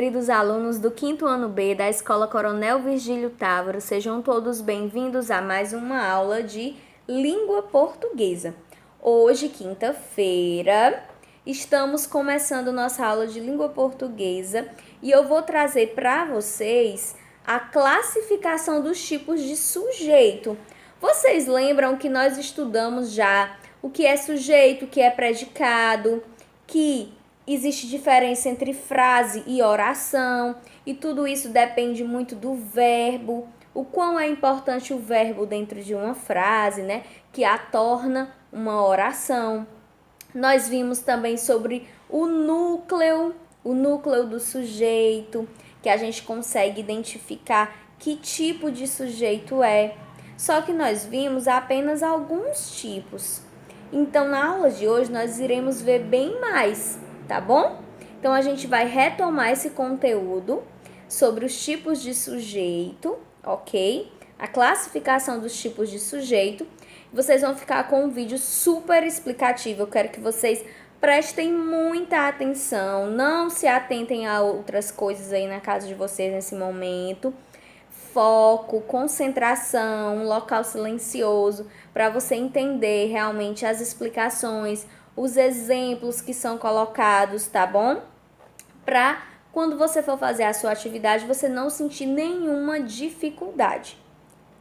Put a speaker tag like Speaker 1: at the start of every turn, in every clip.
Speaker 1: queridos alunos do 5º ano B da Escola Coronel Virgílio Távora, sejam todos bem-vindos a mais uma aula de língua portuguesa. Hoje, quinta-feira, estamos começando nossa aula de língua portuguesa e eu vou trazer para vocês a classificação dos tipos de sujeito. Vocês lembram que nós estudamos já o que é sujeito, o que é predicado, que existe diferença entre frase e oração, e tudo isso depende muito do verbo, o quão é importante o verbo dentro de uma frase, né, que a torna uma oração. Nós vimos também sobre o núcleo do sujeito, que a gente consegue identificar que tipo de sujeito é. Só que nós vimos apenas alguns tipos. Então, na aula de hoje, nós iremos ver bem mais, tá bom? Então, a gente vai retomar esse conteúdo sobre os tipos de sujeito, ok? A classificação dos tipos de sujeito. Vocês vão ficar com um vídeo super explicativo. Eu quero que vocês prestem muita atenção, não se atentem a outras coisas aí na casa de vocês nesse momento. Foco, concentração, local silencioso, para você entender realmente as explicações, os exemplos que são colocados, tá bom? Para quando você for fazer a sua atividade, você não sentir nenhuma dificuldade,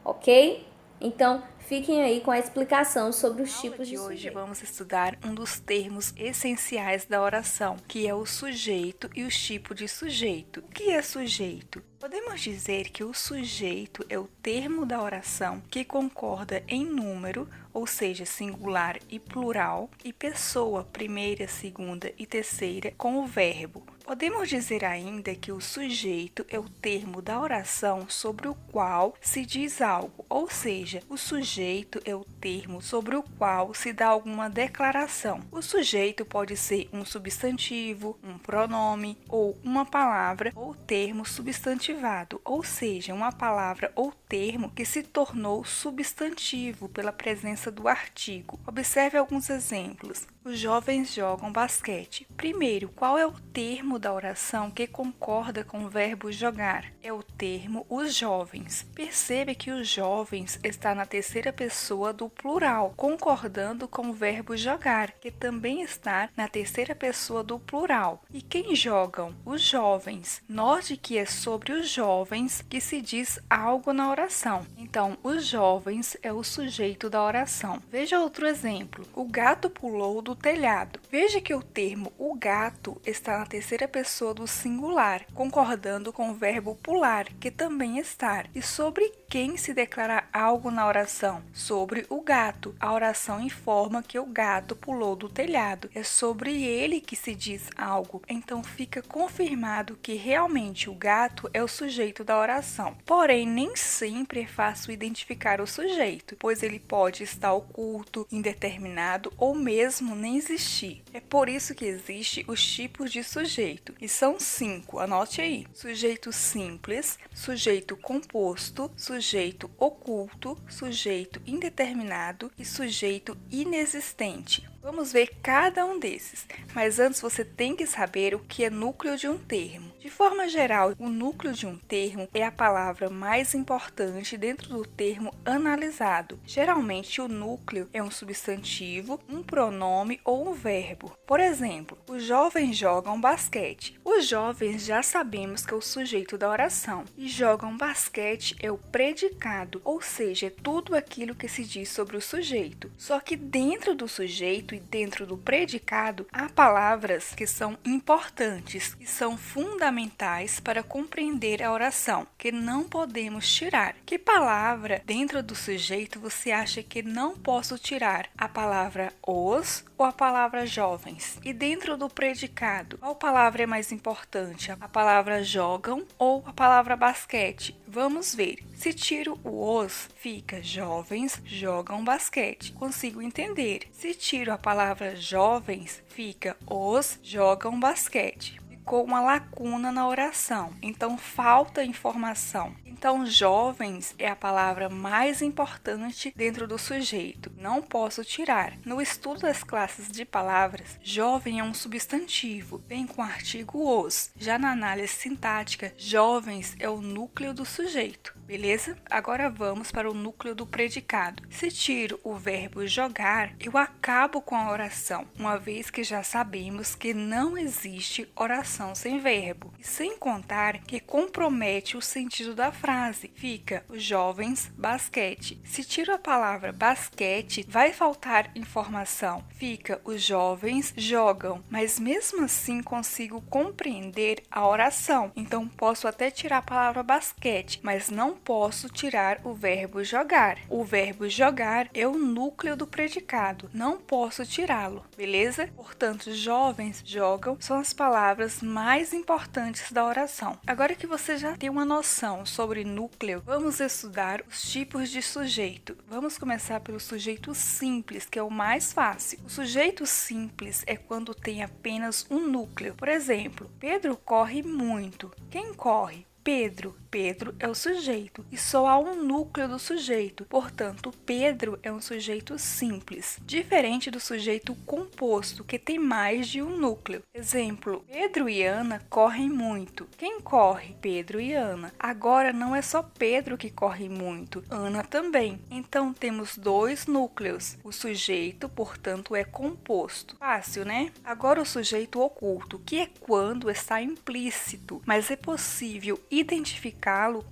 Speaker 1: ok? Então, fiquem aí com a explicação sobre os tipos de sujeito.
Speaker 2: Hoje vamos estudar um dos termos essenciais da oração, que é o sujeito e os tipos de sujeito. O que é sujeito? Podemos dizer que o sujeito é o termo da oração que concorda em número, ou seja, singular e plural, e pessoa, primeira, segunda e terceira, com o verbo. Podemos dizer ainda que o sujeito é o termo da oração sobre o qual se diz algo, ou seja, o sujeito é o termo sobre o qual se dá alguma declaração. O sujeito pode ser um substantivo, um pronome ou uma palavra ou termo substantivado, ou seja, uma palavra ou termo que se tornou substantivo pela presença do artigo. Observe alguns exemplos. Os jovens jogam basquete. Primeiro, qual é o termo da oração que concorda com o verbo jogar? É o termo os jovens. Perceba que os jovens está na terceira pessoa do plural, concordando com o verbo jogar, que também está na terceira pessoa do plural. E quem jogam? Os jovens. Note que é sobre os jovens que se diz algo na oração. Então, os jovens é o sujeito da oração. Veja outro exemplo. O gato pulou do telhado. Veja que o termo o gato está na terceira pessoa do singular, concordando com o verbo pular, que também está. E sobre quem se declara algo na oração? Sobre o gato. A oração informa que o gato pulou do telhado. É sobre ele que se diz algo. Então fica confirmado que realmente o gato é o sujeito da oração. Porém, nem sempre é fácil identificar o sujeito, pois ele pode estar oculto, indeterminado ou mesmo nem existir. É por isso que existem os tipos de sujeito, e são 5, anote aí: sujeito simples, sujeito composto, sujeito oculto, sujeito indeterminado e sujeito inexistente. Vamos ver cada um desses, mas antes você tem que saber o que é núcleo de um termo. De forma geral, o núcleo de um termo é a palavra mais importante dentro do termo analisado. Geralmente, o núcleo é um substantivo, um pronome ou um verbo. Por exemplo, os jovens jogam basquete. Os jovens já sabemos que é o sujeito da oração, e jogam basquete é o predicado, ou seja, é tudo aquilo que se diz sobre o sujeito. Só que dentro do sujeito e dentro do predicado, há palavras que são importantes, que são fundamentais para compreender a oração, que não podemos tirar. Que palavra dentro do sujeito você acha que não posso tirar? A palavra os ou a palavra jovens? E dentro do predicado, qual palavra é mais importante? A palavra jogam ou a palavra basquete? Vamos ver. Se tiro o os, fica jovens jogam basquete. Consigo entender. Se tiro a palavra jovens, fica os jogam basquete. Ficou uma lacuna na oração, então falta informação. Então, jovens é a palavra mais importante dentro do sujeito. Não posso tirar. No estudo das classes de palavras, jovem é um substantivo, vem com o artigo os. Já na análise sintática, jovens é o núcleo do sujeito. Beleza? Agora vamos para o núcleo do predicado. Se tiro o verbo jogar, eu acabo com a oração, uma vez que já sabemos que não existe oração sem verbo. E sem contar que compromete o sentido da frase. Fica os jovens basquete. Se tiro a palavra basquete, vai faltar informação. Fica os jovens jogam, mas mesmo assim consigo compreender a oração. Então posso até tirar a palavra basquete, mas não posso tirar o verbo jogar. O verbo jogar é o núcleo do predicado, não posso tirá-lo, beleza? Portanto, jovens jogam são as palavras mais importantes da oração. Agora que você já tem uma noção sobre núcleo, vamos estudar os tipos de sujeito. Vamos começar pelo sujeito simples, que é o mais fácil. O sujeito simples é quando tem apenas um núcleo. Por exemplo, Pedro corre muito. Quem corre? Pedro. Pedro é o sujeito e só há um núcleo do sujeito, portanto, Pedro é um sujeito simples, diferente do sujeito composto, que tem mais de um núcleo. Exemplo, Pedro e Ana correm muito. Quem corre? Pedro e Ana. Agora não é só Pedro que corre muito, Ana também. Então temos dois núcleos. O sujeito, portanto, é composto. Fácil, né? Agora o sujeito oculto, que é quando está implícito, mas é possível identificá-lo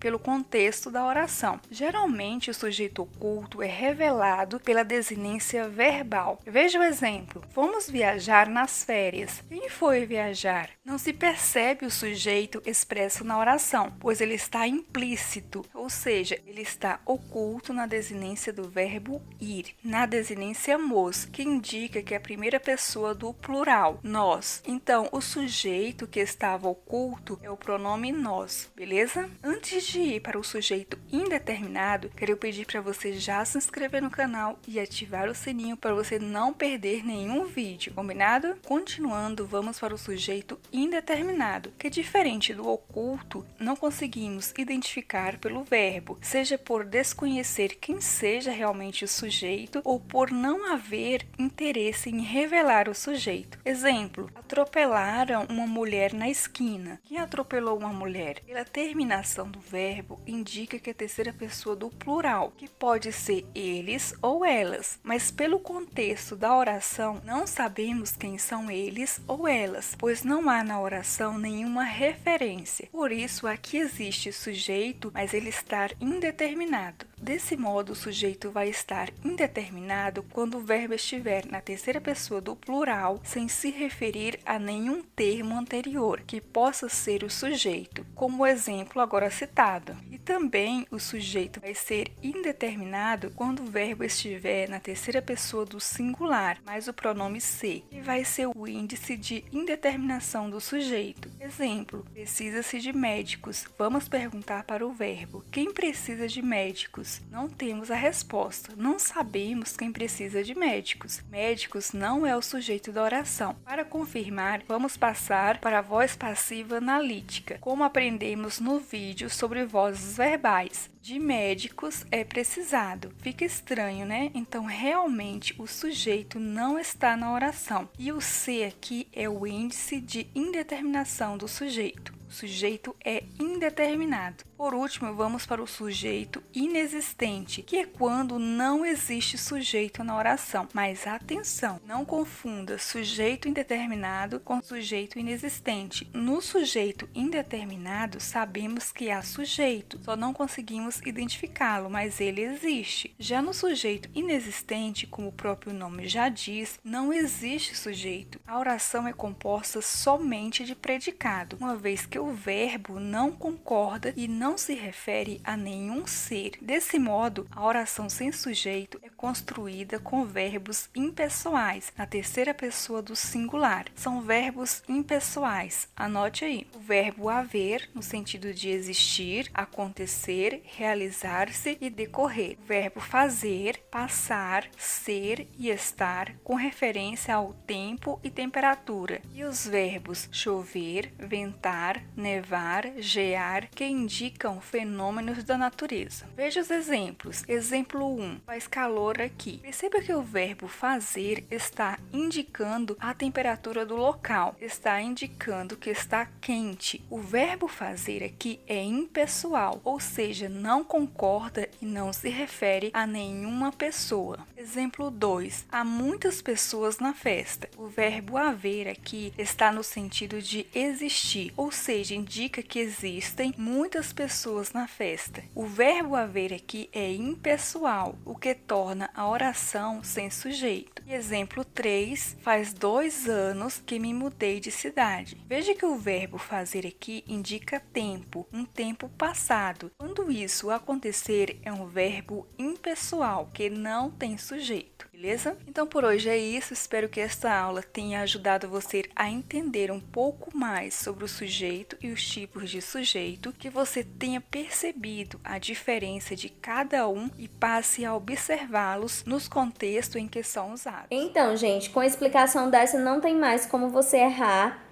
Speaker 2: pelo contexto da oração. Geralmente, o sujeito oculto é revelado pela desinência verbal. Veja o exemplo. Fomos viajar nas férias. Quem foi viajar? Não se percebe o sujeito expresso na oração, pois ele está implícito, ou seja, ele está oculto na desinência do verbo ir, na desinência mos, que indica que é a primeira pessoa do plural, nós. Então, o sujeito que estava oculto é o pronome nós, beleza? Antes de ir para o sujeito indeterminado, quero pedir para você já se inscrever no canal e ativar o sininho para você não perder nenhum vídeo, combinado? Continuando, vamos para o sujeito indeterminado, que diferente do oculto, não conseguimos identificar pelo verbo, seja por desconhecer quem seja realmente o sujeito ou por não haver interesse em revelar o sujeito. Exemplo, atropelaram uma mulher na esquina. Quem atropelou uma mulher? Pela terminação do verbo indica que é a terceira pessoa do plural, que pode ser eles ou elas, mas pelo contexto da oração não sabemos quem são eles ou elas, pois não há na oração nenhuma referência. Por isso aqui existe sujeito, mas ele está indeterminado. Desse modo, o sujeito vai estar indeterminado quando o verbo estiver na terceira pessoa do plural, sem se referir a nenhum termo anterior, que possa ser o sujeito, como o exemplo agora citado. E também o sujeito vai ser indeterminado quando o verbo estiver na terceira pessoa do singular, mais o pronome se, que vai ser o índice de indeterminação do sujeito. Exemplo, precisa-se de médicos. Vamos perguntar para o verbo, quem precisa de médicos? Não temos a resposta, não sabemos quem precisa de médicos. Médicos não é o sujeito da oração. Para confirmar, vamos passar para a voz passiva analítica, como aprendemos no vídeo sobre vozes verbais. De médicos é precisado. Fica estranho, né? Então, realmente, o sujeito não está na oração. E o se aqui é o índice de indeterminação do sujeito. O sujeito é indeterminado. Por último, vamos para o sujeito inexistente, que é quando não existe sujeito na oração. Mas atenção, não confunda sujeito indeterminado com sujeito inexistente. No sujeito indeterminado, sabemos que há sujeito, só não conseguimos identificá-lo, mas ele existe. Já no sujeito inexistente, como o próprio nome já diz, não existe sujeito. A oração é composta somente de predicado, uma vez que o verbo não concorda e não se refere a nenhum ser. Desse modo, a oração sem sujeito é construída com verbos impessoais, na terceira pessoa do singular. São verbos impessoais. Anote aí. O verbo haver, no sentido de existir, acontecer, realizar-se e decorrer. O verbo fazer, passar, ser e estar, com referência ao tempo e temperatura. E os verbos chover, ventar, nevar, gear, que indicam fenômenos da natureza. Veja os exemplos. Exemplo 1. Faz calor aqui. Perceba que o verbo fazer está indicando a temperatura do local. Está indicando que está quente. O verbo fazer aqui é impessoal, ou seja, não concorda e não se refere a nenhuma pessoa. Exemplo 2. Há muitas pessoas na festa. O verbo haver aqui está no sentido de existir, ou seja, indica que existem muitas pessoas na festa. O verbo haver aqui é impessoal, o que torna a oração sem sujeito. E exemplo 3. Faz 2 anos que me mudei de cidade. Veja que o verbo fazer aqui indica tempo, um tempo passado. Quando isso acontecer, é um verbo impessoal, que não tem sujeito. Beleza? Então por hoje é isso, espero que esta aula tenha ajudado você a entender um pouco mais sobre o sujeito e os tipos de sujeito, que você tenha percebido a diferença de cada um e passe a observá-los nos contextos em que são usados.
Speaker 1: Então, gente, com a explicação dessa não tem mais como você errar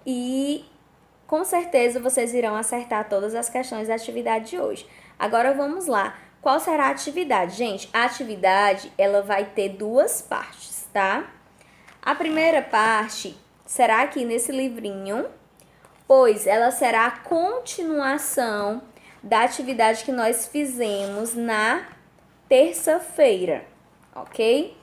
Speaker 1: e com certeza vocês irão acertar todas as questões da atividade de hoje. Agora vamos lá. Qual será a atividade? Gente, a atividade ela vai ter 2 partes, tá? A primeira parte será aqui nesse livrinho, pois ela será a continuação da atividade que nós fizemos na terça-feira, ok?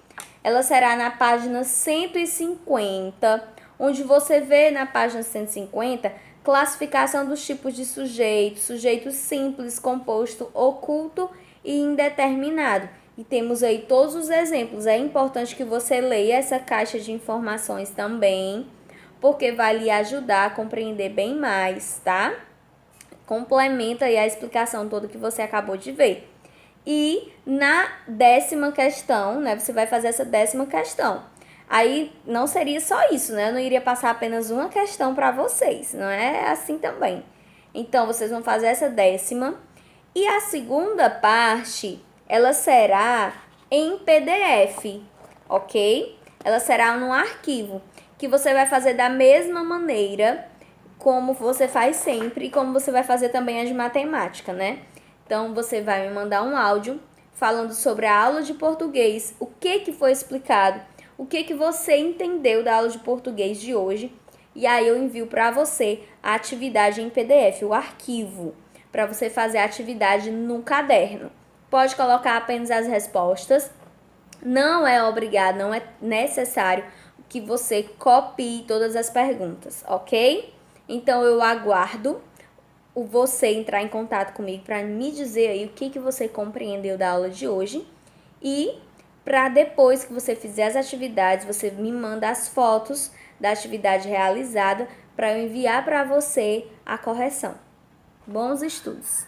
Speaker 1: Ela será na página 150, onde você vê na página 150 classificação dos tipos de sujeito, sujeito simples, composto, oculto e indeterminado. E temos aí todos os exemplos. É importante que você leia essa caixa de informações também, porque vai lhe ajudar a compreender bem mais, tá? Complementa aí a explicação toda que você acabou de ver. E na 10ª questão, né, você vai fazer essa 10ª questão. Aí não seria só isso, né? Eu não iria passar apenas uma questão para vocês, não é assim também. Então, vocês vão fazer essa 10ª. E a segunda parte, ela será em PDF, ok? Ela será no arquivo, que você vai fazer da mesma maneira como você faz sempre e como você vai fazer também a de matemática, né? Então, você vai me mandar um áudio falando sobre a aula de português, o que foi explicado, o que você entendeu da aula de português de hoje. E aí eu envio para você a atividade em PDF, o arquivo, para você fazer a atividade no caderno. Pode colocar apenas as respostas. Não é obrigado, não é necessário que você copie todas as perguntas, ok? Então, eu aguardo você entrar em contato comigo para me dizer aí o que você compreendeu da aula de hoje. E para depois que você fizer as atividades, você me manda as fotos da atividade realizada para eu enviar para você a correção. Bons estudos!